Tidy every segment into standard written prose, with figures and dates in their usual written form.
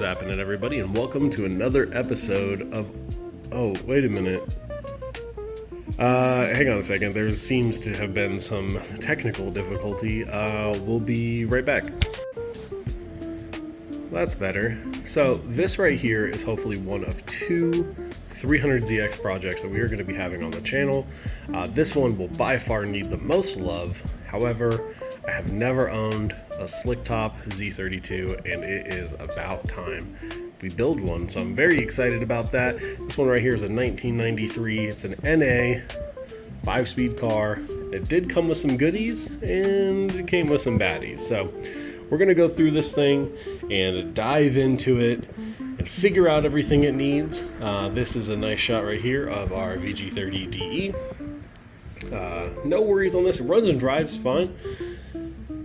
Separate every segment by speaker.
Speaker 1: is happening, everybody, and welcome to another episode of... Oh, wait a minute. Hang on a second. There seems to have been some technical difficulty. We'll be right back. That's better. So this right here is hopefully one of two 300ZX projects that we are going to be having on the channel. This one will by far need the most love. However, I have never owned a slick top Z32, and it is about time we build one, so I'm very excited about that. This one right here is a 1993. It's an NA 5-speed car. It did come with some goodies and it came with some baddies, so we're gonna go through this thing and dive into it and figure out everything it needs. This is a nice shot right here of our VG30DE. No worries on this. It runs and drives fine,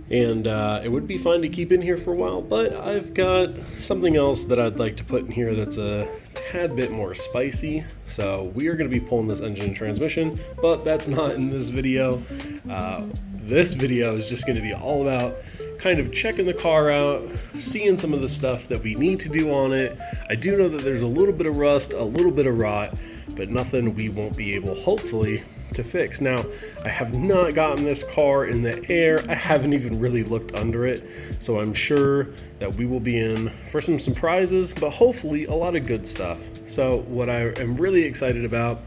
Speaker 1: and it would be fine to keep in here for a while, but I've got something else that I'd like to put in here that's a tad bit more spicy. So we are going to be pulling this engine and transmission, but that's not in this video. This video is just going to be all about kind of checking the car out, seeing some of the stuff that we need to do on it. I do know that there's a little bit of rust, a little bit of rot, but nothing we won't be able, hopefully, to fix. Now, I have not gotten this car in the air. I haven't even really looked under it, so I'm sure that we will be in for some surprises, but hopefully a lot of good stuff. So what I am really excited about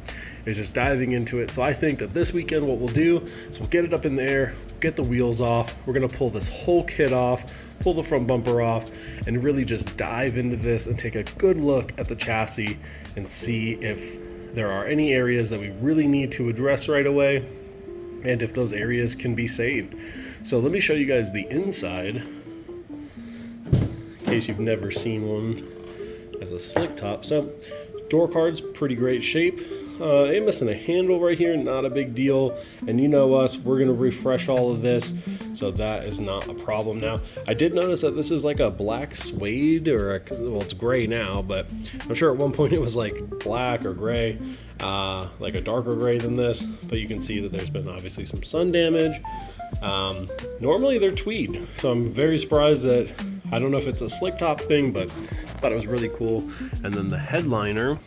Speaker 1: is just diving into it. So I think that this weekend what we'll do is we'll get it up in the air, get the wheels off, we're going to pull this whole kit off, pull the front bumper off, and really just dive into this and take a good look at the chassis and see if there are any areas that we really need to address right away, and if those areas can be saved. So let me show you guys the inside, in case you've never seen one as a slick top. So door card's pretty great shape. Ain't missing a handle right here, not a big deal. And you know us, we're gonna refresh all of this, so that is not a problem. Now, I did notice that this is like a black suede, well, it's gray now, but I'm sure at one point it was like black or gray, like a darker gray than this. But you can see that there's been obviously some sun damage. Normally they're tweed, so I'm very surprised that, I don't know if it's a slick top thing, but I thought it was really cool. And then the headliner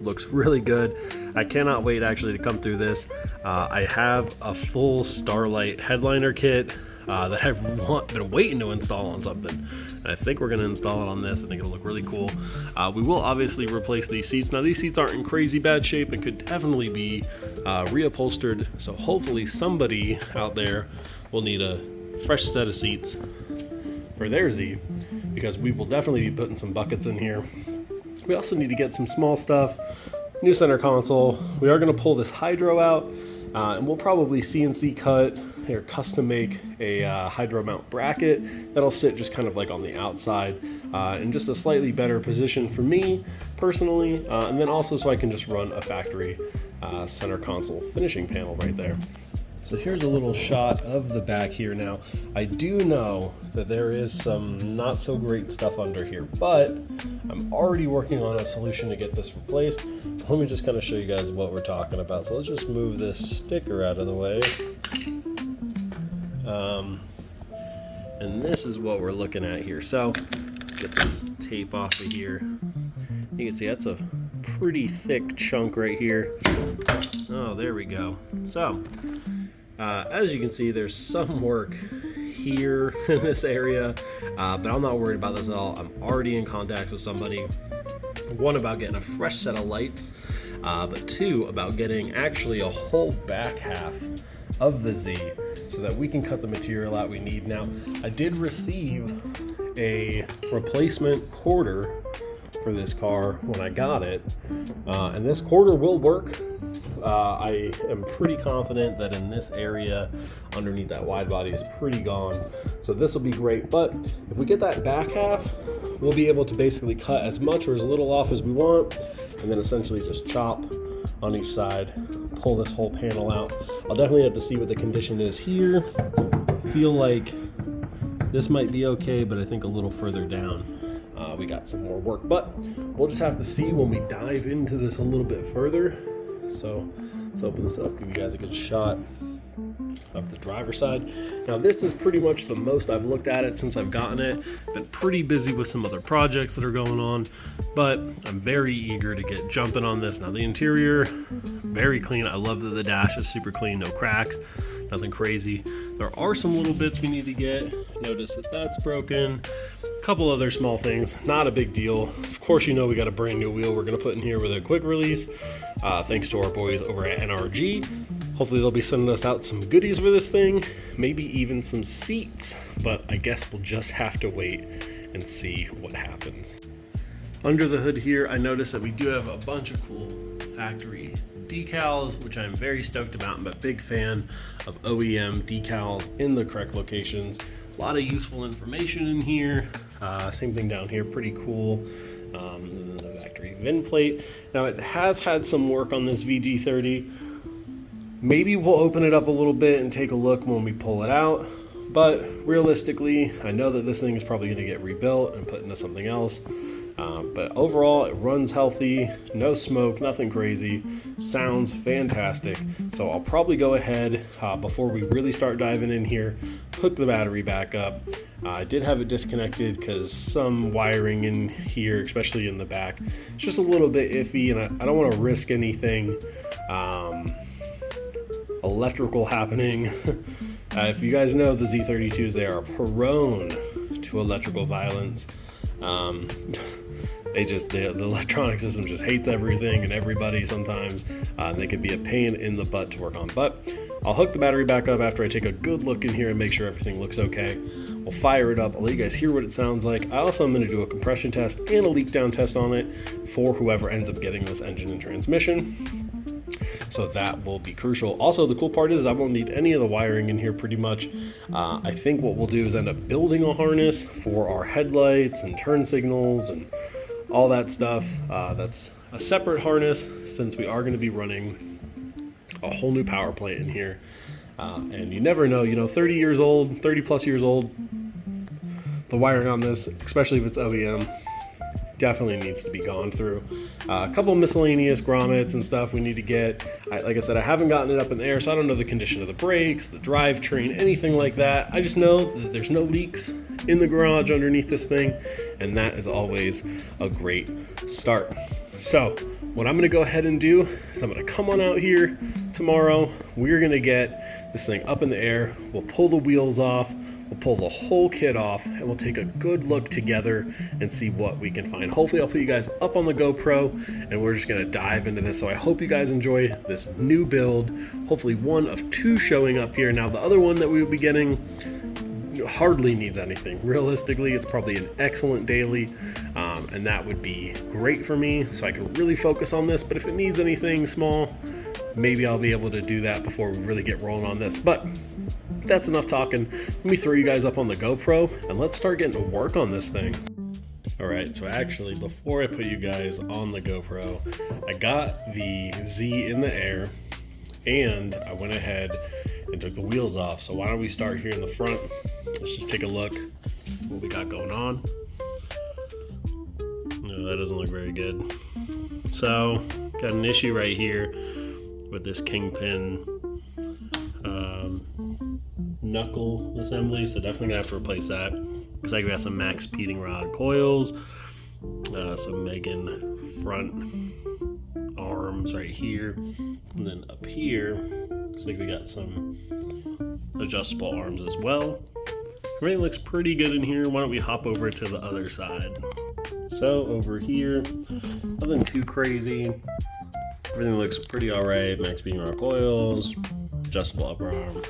Speaker 1: looks really good. I cannot wait actually to come through this. I have a full Starlight headliner kit that I've been waiting to install on something, and I think we're going to install it on this. I think it'll look really cool. We will obviously replace these seats. Now, these seats aren't in crazy bad shape and could definitely be reupholstered, so hopefully somebody out there will need a fresh set of seats for their Z, because we will definitely be putting some buckets in here. We also need to get some small stuff, new center console. We are going to pull this hydro out, and we'll probably CNC cut or custom make a hydro mount bracket that'll sit just kind of like on the outside in just a slightly better position for me personally, and then also so I can just run a factory center console finishing panel right there. So here's a little shot of the back here. Now, I do know that there is some not so great stuff under here, but I'm already working on a solution to get this replaced. Let me just kind of show you guys what we're talking about. So let's just move this sticker out of the way. And this is what we're looking at here. So let's get this tape off of here. You can see that's a pretty thick chunk right here. Oh, there we go. So as you can see, there's some work here in this area, but I'm not worried about this at all. I'm already in contact with somebody, one about getting a fresh set of lights, but two about getting actually a whole back half of the Z so that we can cut the material out we need. Now, I did receive a replacement quarter for this car when I got it, and this quarter will work. I am pretty confident that in this area underneath that wide body is pretty gone, so this will be great. But if we get that back half, we'll be able to basically cut as much or as little off as we want, and then essentially just chop on each side, pull this whole panel out. I'll definitely have to see what the condition is here. Feel like this might be okay, but I think a little further down we got some more work, but we'll just have to see when we dive into this a little bit further. So let's open this up, give you guys a good shot. of the driver's side. Now this is pretty much the most I've looked at it since I've gotten it. Been pretty busy with some other projects that are going on, but I'm very eager to get jumping on this. Now the interior, very clean. I love that the dash is super clean, no cracks, nothing crazy. There are some little bits we need to get. Notice that that's broken. A couple other small things, not a big deal. Of course, you know we got a brand new wheel we're gonna put in here with a quick release, thanks to our boys over at NRG. Hopefully they'll be sending us out some goodies for this thing, maybe even some seats, but I guess we'll just have to wait and see what happens. Under the hood here, I noticed that we do have a bunch of cool factory decals, which I'm very stoked about. I'm a big fan of OEM decals in the correct locations. A lot of useful information in here. Same thing down here, pretty cool. The factory VIN plate. Now it has had some work on this VG30. Maybe we'll open it up a little bit and take a look when we pull it out. But realistically, I know that this thing is probably going to get rebuilt and put into something else. But overall, it runs healthy, no smoke, nothing crazy, sounds fantastic. So I'll probably go ahead before we really start diving in here, hook the battery back up. I did have it disconnected because some wiring in here, especially in the back, it's just a little bit iffy, and I don't want to risk anything electrical happening. If you guys know the Z32s, they are prone to electrical violence. The electronic system just hates everything and everybody sometimes. They can be a pain in the butt to work on, but I'll hook the battery back up after I take a good look in here and make sure everything looks okay. We'll fire it up. I'll let you guys hear what it sounds like. I also am going to do a compression test and a leak down test on it for whoever ends up getting this engine and transmission. So that will be crucial. Also, the cool part is I won't need any of the wiring in here pretty much. I think what we'll do is end up building a harness for our headlights and turn signals and all that stuff. That's a separate harness since we are going to be running a whole new power plant in here. And you never know, 30 years old, 30 plus years old, the wiring on this, especially if it's OEM, definitely needs to be gone through. A couple miscellaneous grommets and stuff we need to get. Like I said, I haven't gotten it up in the air, so I don't know the condition of the brakes, the drivetrain, anything like that. I just know that there's no leaks in the garage underneath this thing, and that is always a great start. So what I'm going to go ahead and do is I'm going to come on out here tomorrow. We're going to get this thing up in the air. We'll pull the wheels off. We'll pull the whole kit off, and we'll take a good look together and see what we can find. Hopefully I'll put you guys up on the GoPro, and we're just going to dive into this. So I hope you guys enjoy this new build. Hopefully one of two showing up here. Now the other one that we will be getting hardly needs anything. Realistically, it's probably an excellent daily, and that would be great for me, so I can really focus on this. But if it needs anything small, maybe I'll be able to do that before we really get rolling on this. But that's enough talking. Let me throw you guys up on the GoPro and let's start getting to work on this thing. Alright, so actually before I put you guys on the GoPro, I got the Z in the air and I went ahead and took the wheels off. So why don't we start here in the front? Let's just take a look at what we got going on. No, that doesn't look very good. So got an issue right here with this kingpin knuckle assembly, so definitely gonna have to replace that. Looks like we got some max peating rod coils, some Megan front arms right here, and then up here looks like we got some adjustable arms as well. Everything looks pretty good in here. Why don't we hop over to the other side? So over here, nothing too crazy. Everything looks pretty alright. Max peating rod coils, adjustable upper arm,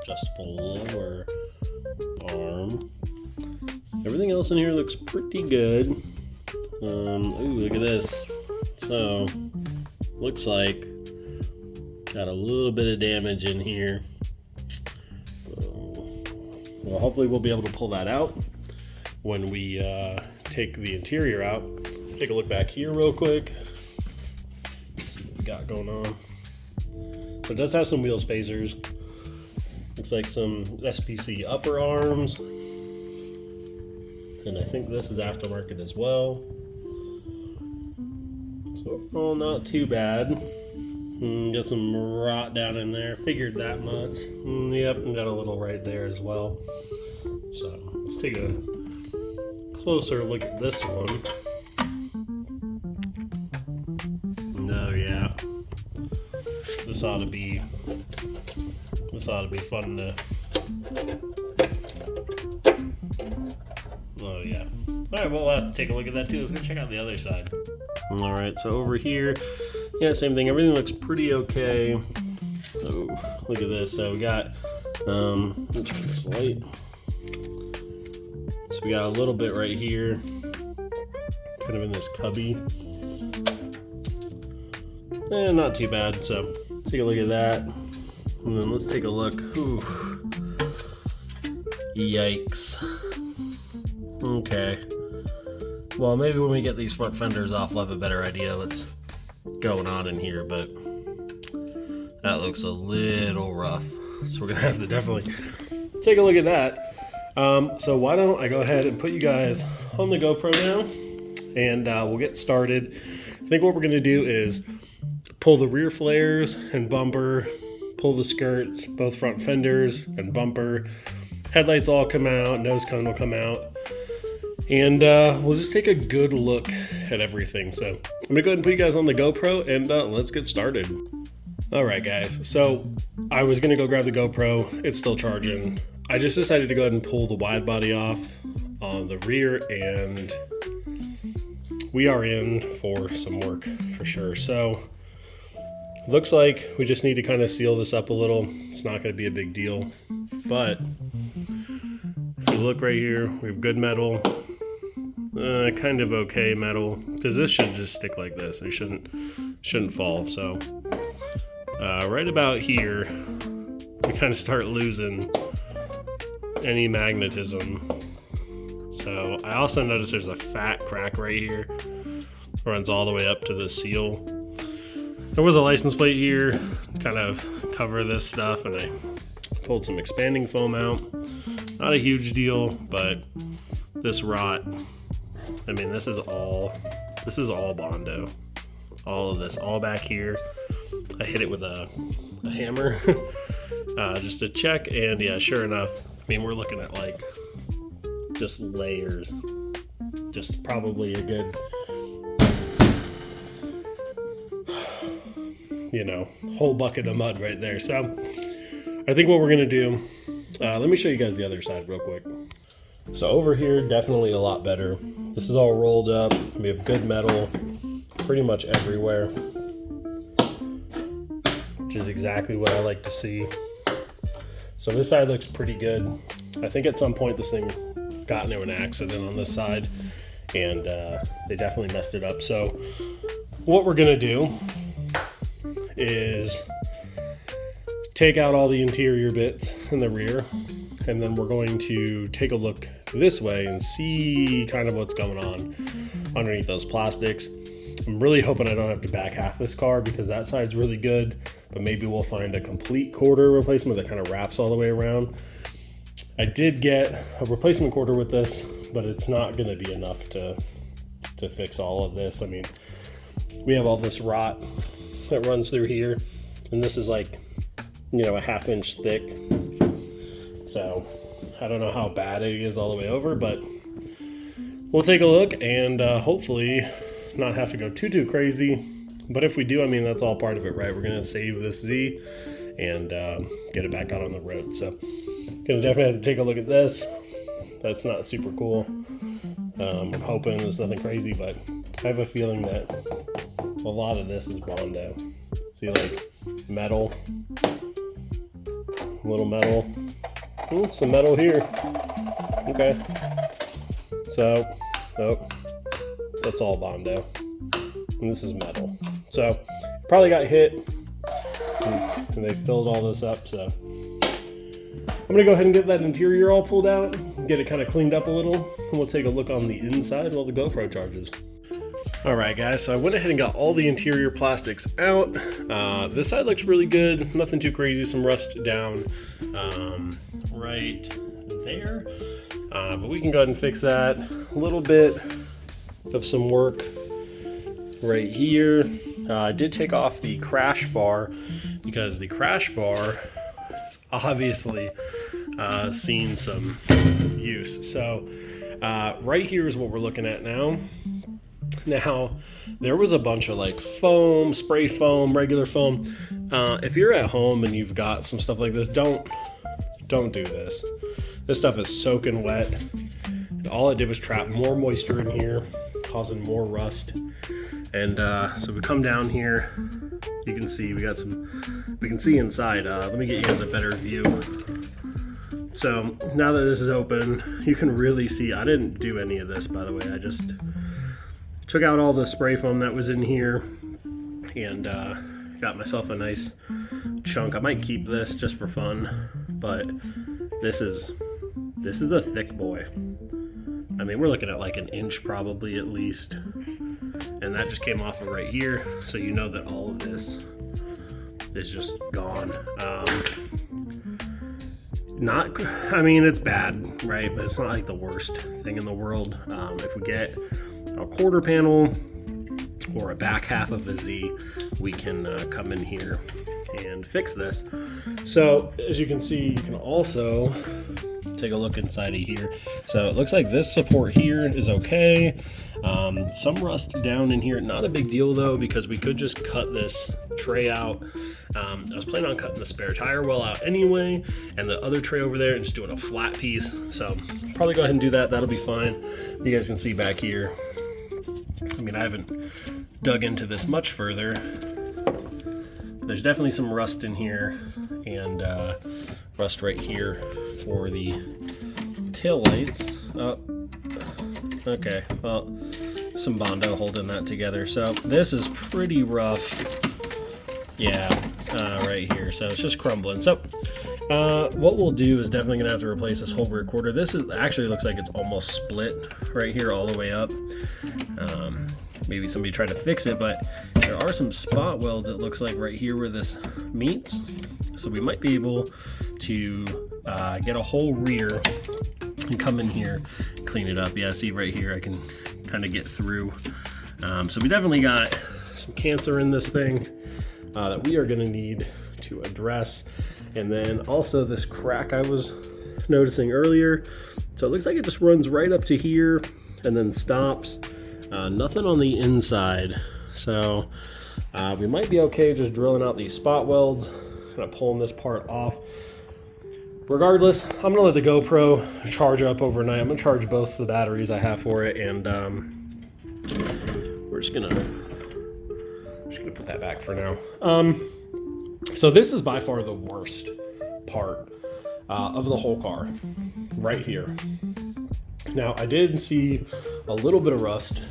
Speaker 1: adjustable lower arm. Everything else in here looks pretty good. Ooh, look at this. So, looks like got a little bit of damage in here. Well, hopefully we'll be able to pull that out when we take the interior out. Let's take a look back here real quick. See what we got going on. So it does have some wheel spacers. Looks like some SPC upper arms. And I think this is aftermarket as well. So overall, not too bad. Got some rot down in there. Figured that much. Yep, and got a little right there as well. So let's take a closer look at this one. No, yeah. This ought to be fun to. Oh yeah. Alright, well, we'll have to take a look at that too. Let's go check out the other side. Alright, so over here, yeah, same thing. Everything looks pretty okay. So look at this. So we got let's turn this light. So we got a little bit right here, kind of in this cubby. Not too bad. So take a look at that. And then let's take a look. Ooh. Yikes. Okay. Well, maybe when we get these front fenders off, we'll have a better idea what's going on in here, but that looks a little rough. So we're gonna have to definitely take a look at that. So why don't I go ahead and put you guys on the GoPro now, and we'll get started. I think what we're gonna do is pull the rear flares and bumper, pull the skirts, both front fenders and bumper. Headlights all come out, nose cone will come out. And we'll just take a good look at everything. So I'm gonna go ahead and put you guys on the GoPro and let's get started. All right, guys. So I was gonna go grab the GoPro. It's still charging. I just decided to go ahead and pull the wide body off on the rear, and we are in for some work for sure. So looks like we just need to kind of seal this up a little. It's not gonna be a big deal, but if you look right here, we have good metal. Kind of okay metal, because this should just stick like this. It shouldn't fall. So right about here, we kind of start losing any magnetism. So I also noticed there's a fat crack right here. Runs all the way up to the seal. There was a license plate here to kind of cover this stuff, and I pulled some expanding foam out. Not a huge deal, but this rot, I mean, this is all Bondo. All of this, all back here. I hit it with a hammer just to check, and yeah, sure enough, I mean, we're looking at like just layers. Just probably a good, whole bucket of mud right there. So I think what we're gonna do, let me show you guys the other side real quick. So over here, definitely a lot better. This is all rolled up. We have good metal pretty much everywhere, which is exactly what I like to see. So this side looks pretty good. I think at some point this thing got into an accident on this side, and they definitely messed it up. So what we're gonna do is take out all the interior bits in the rear, and then we're going to take a look this way and see kind of what's going on underneath those plastics. I'm really hoping I don't have to back half this car, because that side's really good, but maybe we'll find a complete quarter replacement that kind of wraps all the way around. I did get a replacement quarter with this, but it's not going to be enough to fix all of this. I mean, we have all this rot that runs through here, and this is like, a ½ inch thick. So I don't know how bad it is all the way over, but we'll take a look and hopefully not have to go too crazy. But if we do, I mean, that's all part of it, right? We're gonna save this Z and get it back out on the road. So gonna definitely have to take a look at this. That's not super cool. I'm hoping it's nothing crazy, but I have a feeling that a lot of this is Bondo. See, like metal, a little metal. Ooh, some metal here. Okay. So, that's all Bondo. And this is metal. So, probably got hit. And they filled all this up, so. I'm gonna go ahead and get that interior all pulled out, get it kind of cleaned up a little, and we'll take a look on the inside while the GoPro charges. Alright guys, so I went ahead and got all the interior plastics out. This side looks really good, nothing too crazy, some rust down right there. But we can go ahead and fix that. A little bit of some work right here. I did take off the crash bar because the crash bar has obviously seen some use. So right here is what we're looking at now. Now, there was a bunch of like foam, spray foam, regular foam. If you're at home and you've got some stuff like this, don't do this. This stuff is soaking wet. And all it did was trap more moisture in here, causing more rust. And so we come down here, you can see we can see inside. Let me get you guys a better view. So now that this is open, you can really see, I didn't do any of this, by the way. I just took out all the spray foam that was in here and got myself a nice chunk. I might keep this just for fun, but this is a thick boy. I mean, we're looking at like an inch probably at least. And that just came off of right here. So you know that all of this is just gone. I mean, it's bad, right? But it's not like the worst thing in the world. If we get a quarter panel or a back half of a Z, we can come in here and fix this. So as you can see, you can also take a look inside of here. So it looks like this support here is okay. Some rust down in here, not a big deal though, because we could just cut this tray out. I was planning on cutting the spare tire well out anyway, and the other tray over there, and just doing a flat piece. So probably go ahead and do that. That'll be fine. You guys can see back here. I mean, I haven't dug into this much further. There's definitely some rust in here, and rust right here for the tail lights. Oh, okay, well, some Bondo holding that together. So this is pretty rough. Yeah, right here. So it's just crumbling. So what we'll do is definitely gonna have to replace this whole rear quarter. This is actually looks like it's almost split right here all the way up. Maybe somebody tried to fix it, but there are some spot welds, it looks like, right here where this meets. So we might be able to get a whole rear and come in here and clean it up. Yeah, see right here, I can kind of get through. So we definitely got some cancer in this thing that we are gonna need to address. And then also this crack I was noticing earlier. So it looks like it just runs right up to here and then stops. Nothing on the inside. So we might be okay just drilling out these spot welds, kind of pulling this part off. Regardless, I'm gonna let the GoPro charge up overnight. I'm gonna charge both the batteries I have for it, and we're just gonna put that back for now. So this is by far the worst part of the whole car, right here. Now I did see a little bit of rust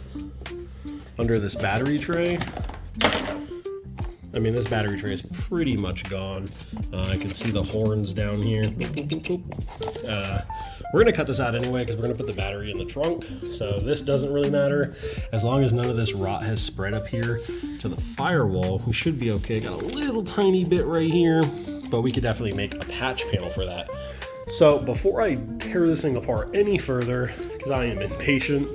Speaker 1: under this battery tray. I mean, this battery tray is pretty much gone. I can see the horns down here. We're gonna cut this out anyway because we're gonna put the battery in the trunk. So this doesn't really matter. As long as none of this rot has spread up here to the firewall, we should be okay. Got a little tiny bit right here, but we could definitely make a patch panel for that. So before I tear this thing apart any further, because I am impatient,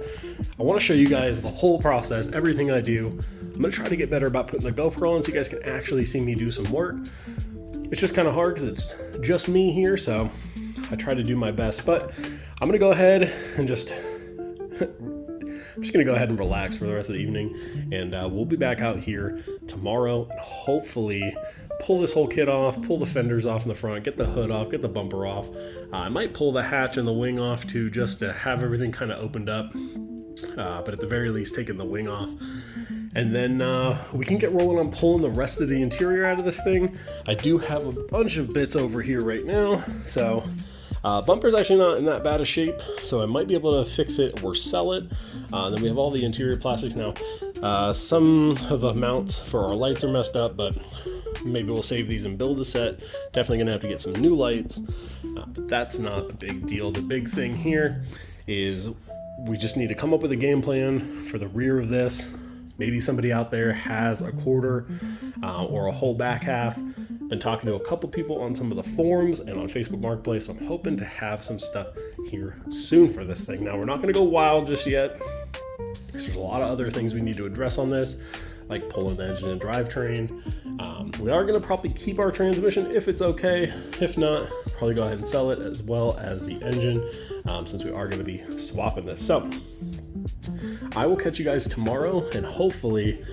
Speaker 1: I want to show you guys the whole process, everything I do. I'm going to try to get better about putting the GoPro on so you guys can actually see me do some work. It's just kind of hard because it's just me here, so I try to do my best. But I'm going to go ahead and just relax for the rest of the evening, and we'll be back out here tomorrow and hopefully pull this whole kit off, pull the fenders off in the front, get the hood off, get the bumper off. I might pull the hatch and the wing off too, just to have everything kind of opened up, but at the very least taking the wing off. And then we can get rolling on pulling the rest of the interior out of this thing. I do have a bunch of bits over here right now, so bumper's actually not in that bad a shape, so I might be able to fix it or sell it. Then we have all the interior plastics now. Some of the mounts for our lights are messed up, but maybe we'll save these and build a set. Definitely gonna have to get some new lights, but that's not a big deal. The big thing here is we just need to come up with a game plan for the rear of this. Maybe somebody out there has a quarter or a whole back half. Been talking to a couple people on some of the forums and on Facebook Marketplace, so I'm hoping to have some stuff here soon for this thing. Now, we're not gonna go wild just yet. because there's a lot of other things we need to address on this, like pulling the engine and drivetrain. We are going to probably keep our transmission if it's okay. If not, probably go ahead and sell it, as well as the engine, since we are going to be swapping this. So I will catch you guys tomorrow and hopefully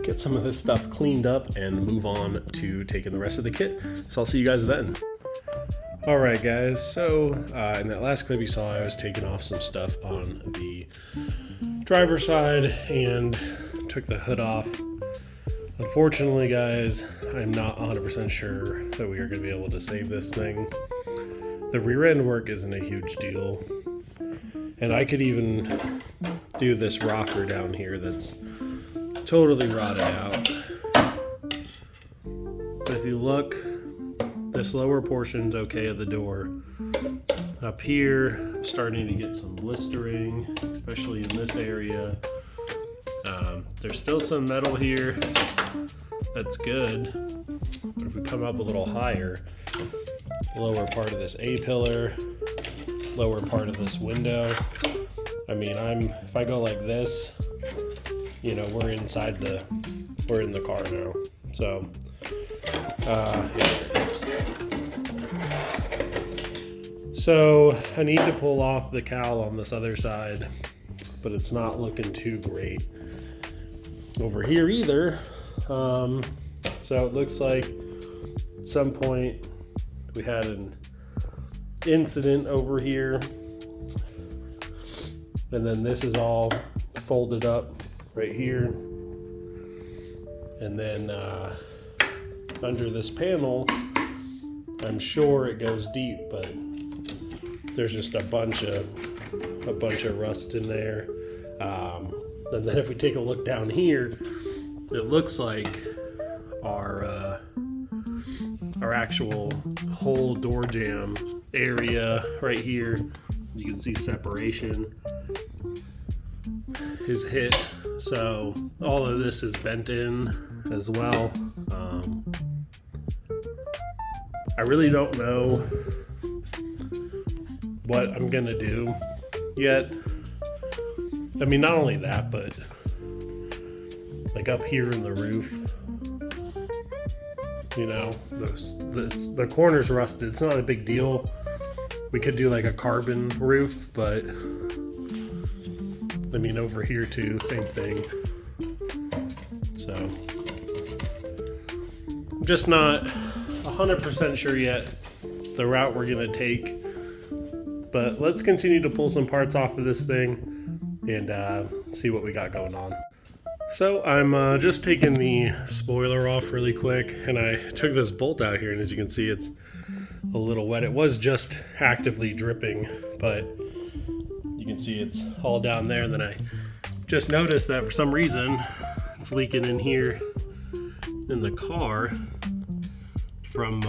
Speaker 1: get some of this stuff cleaned up and move on to taking the rest of the kit. So I'll see you guys then. All right, guys, so in that last clip you saw, I was taking off some stuff on the driver's side and took the hood off. Unfortunately, guys, I'm not 100% sure that we are going to be able to save this thing. The rear end work isn't a huge deal, and I could even do this rocker down here that's totally rotted out. But if you look, this lower portion's okay of the door. Up here, I'm starting to get some blistering, especially in this area. There's still some metal here that's good, but if we come up a little higher, lower part of this A-pillar, lower part of this window, I mean, if I go like this, you know, we're in the car now. So, yeah. So I need to pull off the cowl on this other side, but it's not looking too great over here either. So it looks like at some point we had an incident over here, and then this is all folded up right here, and then under this panel, I'm sure it goes deep, but there's just a bunch of rust in there. And then if we take a look down here, it looks like our actual whole door jamb area right here, you can see separation is hit. So all of this is bent in as well. I really don't know what I'm gonna do yet. I mean, not only that, but like up here in the roof, you know, the corner's rusted. It's not a big deal. We could do like a carbon roof, but I mean, over here too, same thing. So I'm just not 100% sure yet the route we're gonna take, but let's continue to pull some parts off of this thing and see what we got going on. So I'm just taking the spoiler off really quick, and I took this bolt out here, and as you can see, it's a little wet. It was just actively dripping, but you can see it's all down there. And then I just noticed that for some reason it's leaking in here in the car from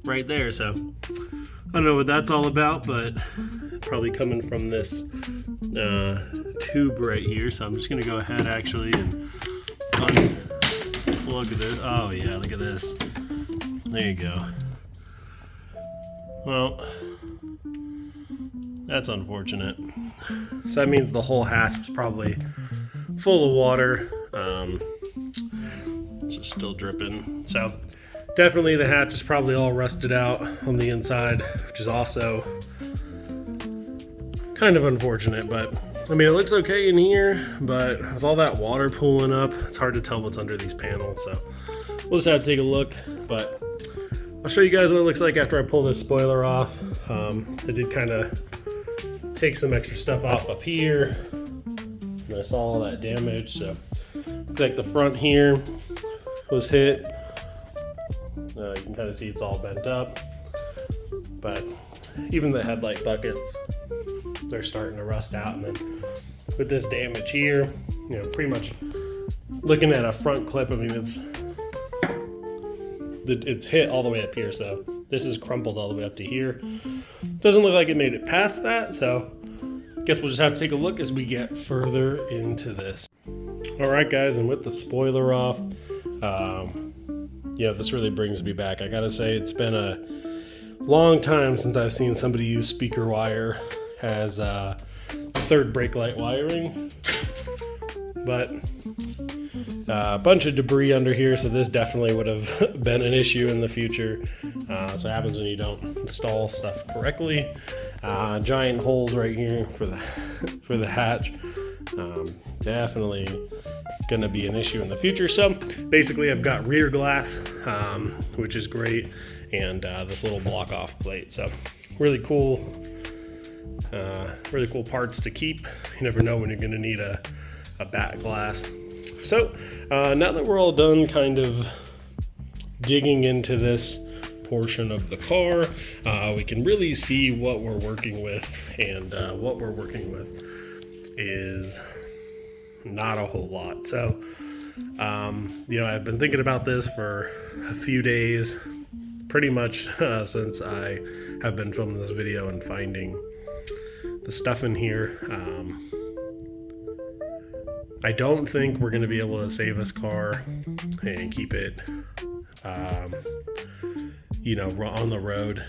Speaker 1: right there. So I don't know what that's all about, but probably coming from this tube right here. So I'm just gonna go ahead actually and unplug this. Oh yeah, look at this. There you go. Well, that's unfortunate. So that means the whole hatch was probably full of water. It's just still dripping. So definitely the hatch is probably all rusted out on the inside, which is also kind of unfortunate. But I mean, it looks okay in here, but with all that water pooling up, it's hard to tell what's under these panels. So we'll just have to take a look, but I'll show you guys what it looks like after I pull this spoiler off. I did kind of take some extra stuff off up here, and I saw all that damage. So like the front here was hit. You can kind of see it's all bent up, but even the headlight buckets, they're starting to rust out. And then with this damage here, you know, pretty much looking at a front clip, I mean, it's hit all the way up here, so this is crumpled all the way up to here. Doesn't look like it made it past that, so I guess we'll just have to take a look as we get further into this. All right, guys, and with the spoiler off, you know, this really brings me back. I gotta say, it's been a long time since I've seen somebody use speaker wire has third brake light wiring, but a bunch of debris under here, so this definitely would have been an issue in the future. So it happens when you don't install stuff correctly. Giant holes right here for the hatch. Definitely gonna be an issue in the future. So basically I've got rear glass, which is great, and this little block off plate. So really cool parts to keep. You never know when you're gonna need a back glass. So now that we're all done kind of digging into this portion of the car, we can really see what we're working with, and what we're working with is not a whole lot. So I've been thinking about this for a few days, pretty much since I have been filming this video and finding the stuff in here. I don't think we're going to be able to save this car and keep it on the road.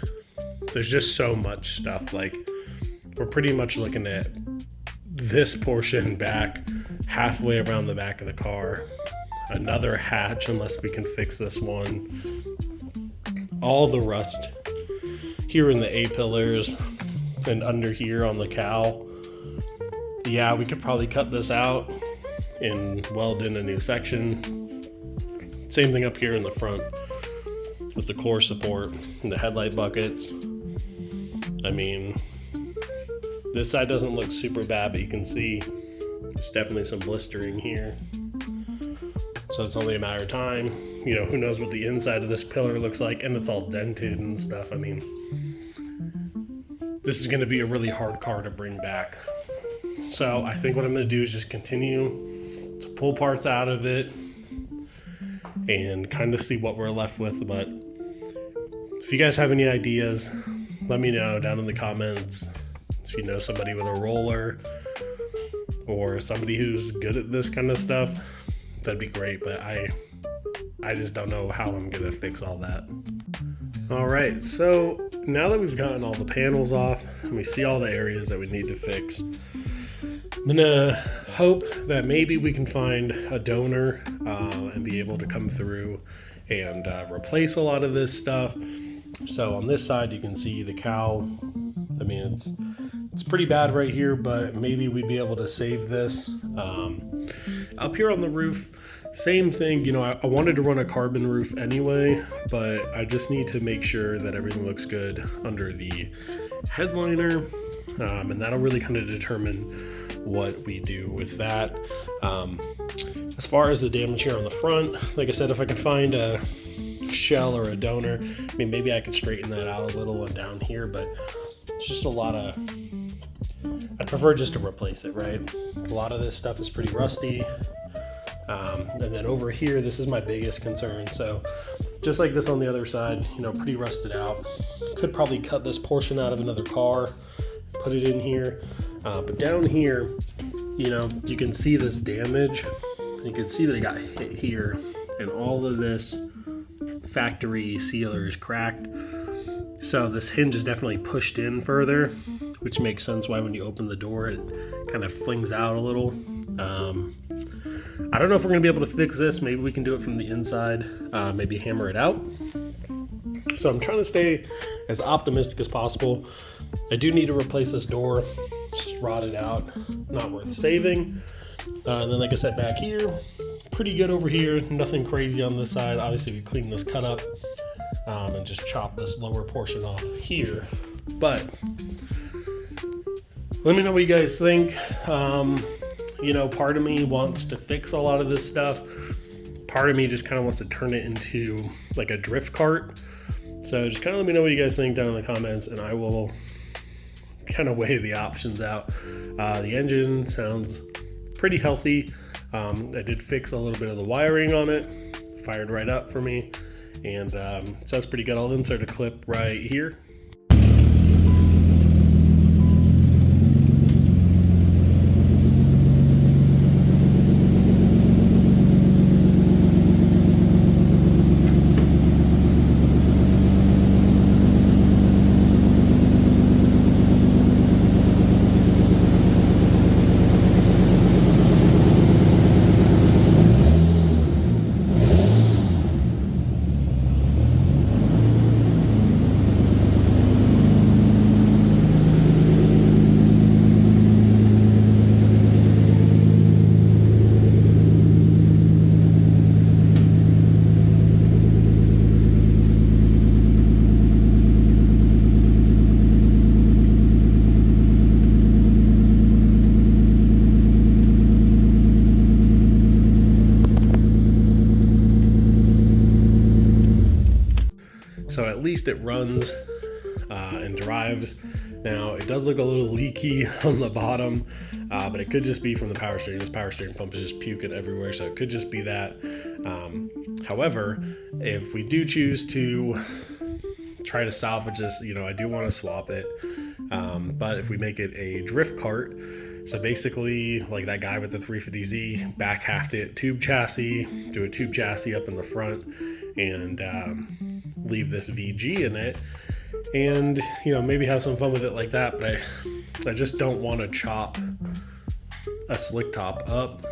Speaker 1: There's just so much stuff. Like, we're pretty much looking at this portion back, halfway around the back of the car, another hatch unless we can fix this one, all the rust here in the A-pillars and under here on the cowl. Yeah, we could probably cut this out and weld in a new section. Same thing up here in the front with the core support and the headlight buckets. I mean, this side doesn't look super bad, but you can see there's definitely some blistering here. So it's only a matter of time. Who knows what the inside of this pillar looks like, and it's all dented and stuff. I mean, this is going to be a really hard car to bring back. So I think what I'm going to do is just continue to pull parts out of it and kind of see what we're left with. But if you guys have any ideas, let me know down in the comments. If you know somebody with a roller or somebody who's good at this kind of stuff, that'd be great. But I just don't know how I'm gonna fix all that. All right, so now that we've gotten all the panels off and we see all the areas that we need to fix, I'm gonna hope that maybe we can find a donor and be able to come through and replace a lot of this stuff. So on this side, you can see the cowl. I mean, it's pretty bad right here, but maybe we'd be able to save this. Up here on the roof, same thing. I wanted to run a carbon roof anyway, but I just need to make sure that everything looks good under the headliner, and that'll really kind of determine what we do with that. As far as the damage here on the front, like I said, if I can find a shell or a donor, I mean, maybe I could straighten that out a little and down here, but it's just a lot of, I'd prefer just to replace it, right? A lot of this stuff is pretty rusty. And then over here, this is my biggest concern. So just like this on the other side, pretty rusted out. Could probably cut this portion out of another car, put it in here. But down here, you can see this damage. You can see that it got hit here, and all of this factory sealer is cracked. So this hinge is definitely pushed in further, which makes sense why when you open the door, it kind of flings out a little. I don't know if we're going to be able to fix this. Maybe we can do it from the inside, maybe hammer it out. So I'm trying to stay as optimistic as possible. I do need to replace this door. It's just rotted out, not worth saving. And then like I said, back here, pretty good over here. Nothing crazy on this side. Obviously we clean this cut up and just chop this lower portion off here. But let me know what you guys think. Part of me wants to fix a lot of this stuff. Part of me just kind of wants to turn it into like a drift cart. So just kind of let me know what you guys think down in the comments, and I will kind of weigh the options out. The engine sounds pretty healthy. I did fix a little bit of the wiring on it, fired right up for me, and so that's pretty good. I'll insert a clip right here. at least it runs and drives. Now it does look a little leaky on the bottom, but it could just be from the power steering. This power steering pump is just puking everywhere, so it could just be that. However, if we do choose to try to salvage this, I do want to swap it, but if we make it a drift cart, so basically like that guy with the 350Z, back half it tube chassis, do a tube chassis up in the front, and leave this VG in it, and maybe have some fun with it like that. But I just don't want to chop a slick top up.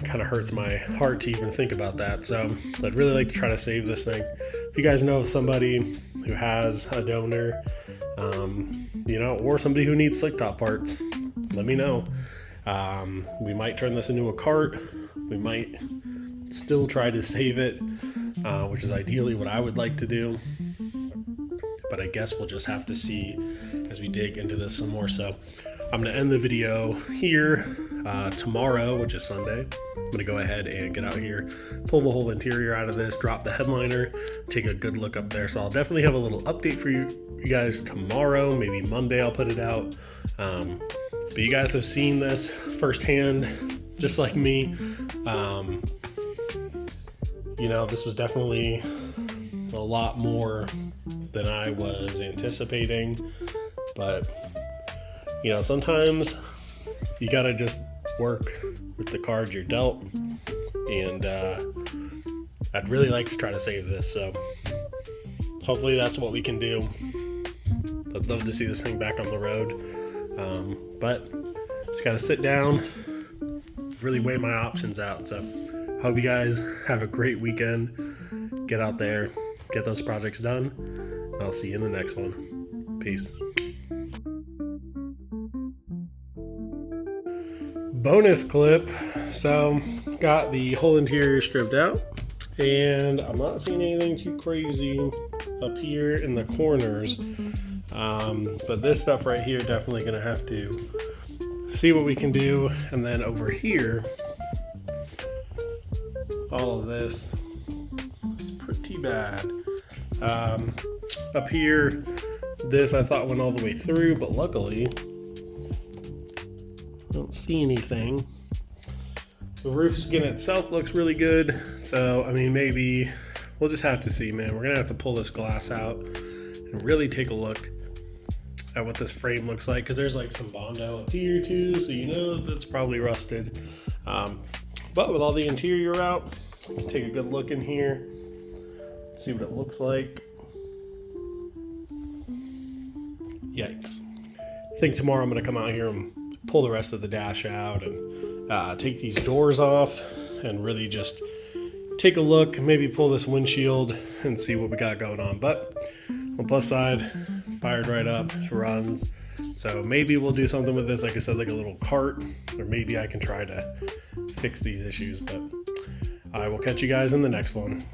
Speaker 1: Kind of hurts my heart to even think about that. So I'd really like to try to save this thing. If you guys know of somebody who has a donor, or somebody who needs slick top parts, let me know. We might turn this into a cart. We might still try to save it, which is ideally what I would like to do. But I guess we'll just have to see as we dig into this some more. So I'm going to end the video here. Tomorrow, which is Sunday, I'm going to go ahead and get out here, pull the whole interior out of this, drop the headliner, take a good look up there. So I'll definitely have a little update for you guys tomorrow. Maybe Monday I'll put it out. But you guys have seen this firsthand, just like me. This was definitely a lot more than I was anticipating. But, sometimes you gotta just work with the cards you're dealt, and I'd really like to try to save this, so hopefully that's what we can do. I'd love to see this thing back on the road, but just gotta sit down, really weigh my options out. So hope you guys have a great weekend. Get out there, get those projects done, and I'll see you in the next one. Peace. Bonus clip. So got the whole interior stripped out, and I'm not seeing anything too crazy up here in the corners, but this stuff right here, definitely gonna have to see what we can do. And then over here, all of this is pretty bad. Up here, this I thought went all the way through, but luckily I don't see anything. The roof skin itself looks really good, so maybe we'll just have to see, man. We're gonna have to pull this glass out and really take a look at what this frame looks like, because there's like some Bondo up here too, so that's probably rusted. But with all the interior out, let's take a good look in here, see what it looks like. Yikes. I think tomorrow I'm gonna come out here and pull the rest of the dash out and take these doors off and really just take a look, maybe pull this windshield and see what we got going on. But on the plus side, fired right up, runs. So maybe we'll do something with this, like I said, like a little cart, or maybe I can try to fix these issues. But I will catch you guys in the next one.